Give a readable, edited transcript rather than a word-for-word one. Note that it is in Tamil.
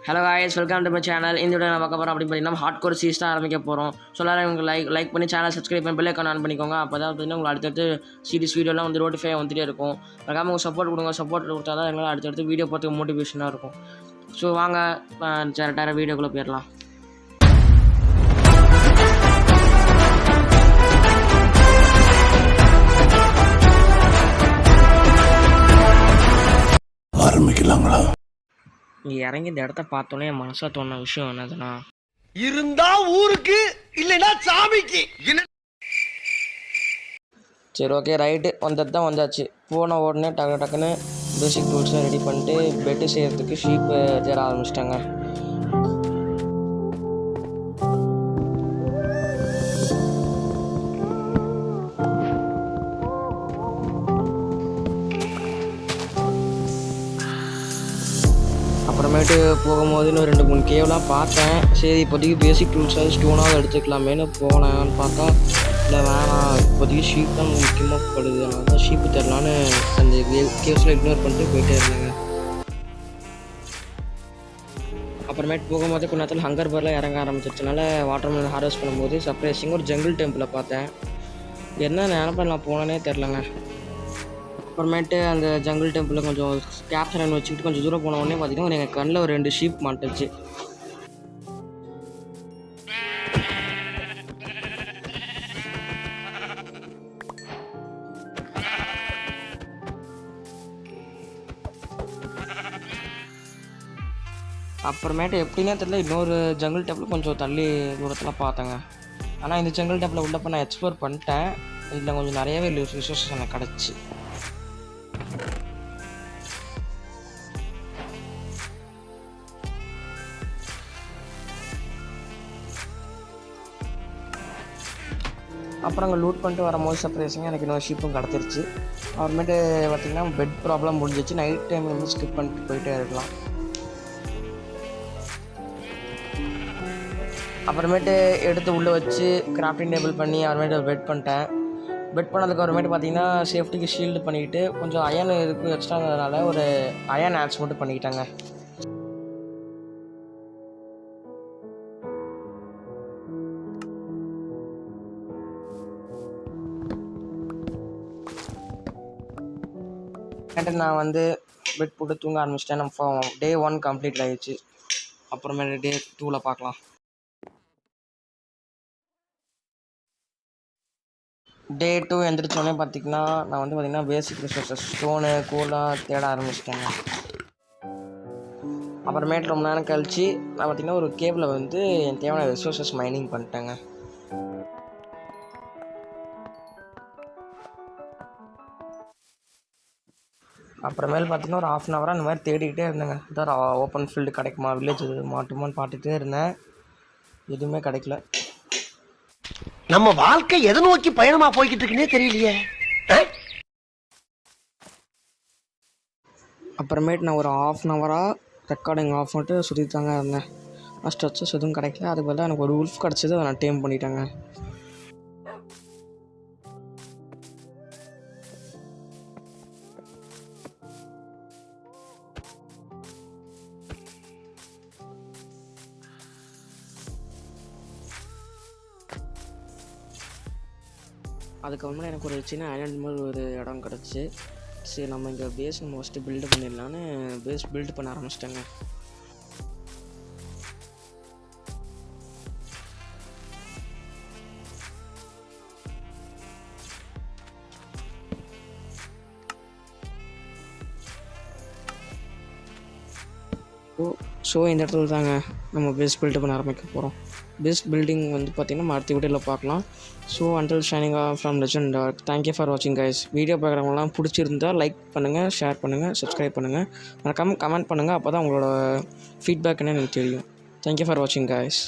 Hello guys, welcome to my channel. இந்த வீடியோ நான் பார்க்க போகிறோம் அப்படின்னு பார்த்தீங்கன்னா ஹார்ட் கோர் சீஸ் தான் ஆரம்பிக்க போகிறோம். ஸோ எல்லாரும் உங்களுக்கு லைக் பண்ணி சேனல் சப்ஸ்கிரைப் பண்ணி பெல் ஐக்கான் ஆன் பண்ணிக்கோங்க. அப்போ தான் பார்த்தீங்கன்னா உங்களுக்கு அடுத்தடுத்து சீரிஸ் வீடியோலாம் வந்து நோட்டிஃபை வந்துட்டே இருக்கும். மறக்காம உங்கள் சப்போர்ட் கொடுங்க. சப்போர்ட் கொடுத்தா தான் எங்களால் அடுத்தடுத்து வீடியோ பார்த்து மோட்டிவேஷனாக இருக்கும். ஸோ வாங்க டேரக்டாக வீடியோக்குள்ளே போயிடலாம். ஆரம்பிக்கலாங்களா? இங்கே இறங்கி இந்த இடத்த பார்த்தோன்னே என் மனசில் தோணுன விஷயம் என்னதுன்னா, இருந்தா ஊருக்கு இல்லைன்னா சாமிக்கு. சரி ஓகே ரைட்டு வந்தது தான் வந்தாச்சு. போன உடனே டக்குன்னு பேசிக் டூல்ஸை ரெடி பண்ணிட்டு பெட்டு செய்கிறதுக்கு ஷீப்பு தேட ஆரம்பிச்சிட்டாங்க. அப்புறமேட்டு போகும்போது இன்னும் 2-3 கேவ்லாம் பார்த்தேன். சரி இப்போதைக்கு பேசிக் டூல்ஸாக ஸ்டோனாக எடுத்துக்கலாமேனு போனேன்னு பார்த்தா இல்லை வேணாம், இப்போதைக்கு ஷீப் தான் முக்கியமாக படுது. அதனால தான் ஷீப்பு தரலான்னு அந்த கேவ்ஸில் இக்னோர் பண்ணிட்டு போயிட்டே இருந்தேங்க. அப்புறமேட்டு போகும்போது கொஞ்ச நேரத்தில் ஹங்கர் பார்லாம் இறங்க ஆரம்பிச்சிருச்சனால வாட்டர் மெலன் ஹார்வெஸ்ட் பண்ணும்போது சர்ப்ரைசிங் ஒரு ஜங்கிள் டெம்பிளை பார்த்தேன். என்ன நினப்பேன் நான் போனேனே தெரிலங்க. அப்புறமேட்டு அந்த ஜங்கிள் டெம்பிளில் கொஞ்சம் கேப்சர் பண்ணி வச்சுக்கிட்டு கொஞ்சம் தூரம் போன உடனே பார்த்தீங்கன்னா எங்கள் கண்ணில் ஒரு 2 ஷீப் மாட்டுச்சு. அப்புறமேட்டு எப்படின்னே தெரியல, இன்னொரு ஜங்கிள் டெம்பிள் கொஞ்சம் தள்ளி தூரத்தில் பார்த்தேங்க. ஆனால் இந்த ஜங்கிள் டெம்பிளை உள்ளப்போ நான் எக்ஸ்ப்ளோர் பண்ணிட்டேன். இதில் கொஞ்சம் நிறையவே ரிசோர்ஸஸ் எனக்கு கிடச்சி. அப்புறம் அங்கே லூட் பண்ணிட்டு வரும்போது சர்ப்ரைசிங்காக எனக்கு இன்னொரு ஷீப்பும் கிடச்சிருச்சு. அப்புறமேட்டு பார்த்திங்கன்னா பெட் ப்ராப்ளம் முடிஞ்சிச்சு. நைட் டைம் வந்து ஸ்கிப் பண்ணிட்டு போயிட்டே இருக்கலாம். அப்புறமேட்டு எடுத்து உள்ளே வச்சு கிராஃப்டிங் டேபிள் பண்ணி அப்புறமேட்டு பெட் பண்ணிட்டேன். பெட் பண்ணதுக்கு அப்புறமேட்டு பார்த்திங்கன்னா சேஃப்டிக்கு ஷீல்டு பண்ணிக்கிட்டு கொஞ்சம் அயன் இதுக்கு எக்ஸ்ட்ராங்கிறதுனால ஒரு அயன் ஆட்ஸ் மட்டும் பண்ணிக்கிட்டாங்க. நான் வந்து பெட் போட்டு தூங்க ஆரம்பிச்சிட்டேன். நம்ம டே 1 கம்ப்ளீட் ஆகிடுச்சு. அப்புறமேட்டு டே 2ல் பார்க்கலாம். டே 2 எழுந்திரிச்சோடனே பார்த்திங்கன்னா நான் வந்து பார்த்திங்கன்னா பேசிக் ரிசோர்ஸஸ் ஸ்டோனு கோலாக தேட ஆரம்பிச்சிட்டேங்க. அப்புறமேட்டு ரொம்ப நேரம் கழித்து நான் பார்த்திங்கன்னா ஒரு கேபில் வந்து என் தேவையான ரிசோர்ஸஸ் மைனிங் பண்ணிட்டேங்க. அப்புறமேல் பார்த்திங்கன்னா ஒரு 1/2 hour அந்த மாதிரி தேடிக்கிட்டே இருந்தேங்க. இதான் ஓப்பன் ஃபீல்டு கிடைக்குமா, வில்லேஜ் மாட்டுமான்னு பார்த்துட்டே இருந்தேன். எதுவுமே கிடைக்கல. நம்ம வாழ்க்கை எதை நோக்கி பயணமா போய்கிட்டு இருக்குன்னே தெரியலையே. அப்புறமேட்டு நான் ஒரு 1/2 hour ரெக்கார்டிங் ஆஃப் பண்ணிட்டு சுற்றி தாங்க இருந்தேன். ஸ்ட்ரெச்சஸ் எதுவும் கிடைக்கல. அதுக்கு பதிலாக எனக்கு ஒரு உல்ஃப் கிடச்சது, அதை நான் டேம் பண்ணிட்டேங்க. அதுக்கப்புறமா எனக்கு ஒரு சின்ன ஐலாண்ட் மாதிரி ஒரு இடம் கிடச்சி, சரி நம்ம இங்கே பேஸ் நம்ம ஃபஸ்ட்டு பில்டு பண்ணிடலான்னு பேஸ் பில்டு பண்ண ஆரம்பிச்சிட்டேங்க. ஸோ இந்த இடத்துல தாங்க நம்ம பேஸ் பில்டு பண்ண ஆரம்பிக்க போகிறோம். பேஸ் பில்டிங் வந்து பார்த்திங்கன்னா நம்ம அடுத்த வீடியோவில் பார்க்கலாம். So until shining off from legend dark. Thank you for வாட்சிங் கைஸ். வீடியோ பார்க்குறவங்களாம் பிடிச்சிருந்தால் லைக் பண்ணுங்கள், ஷேர் பண்ணுங்கள், சப்ஸ்கிரைப் பண்ணுங்கள், மறக்காமல் கமெண்ட் பண்ணுங்கள். அப்போ தான் உங்களோட ஃபீட்பேக் என்னன்னு எனக்கு தெரியும். தேங்க்யூ ஃபார் வாட்சிங் கைஸ்.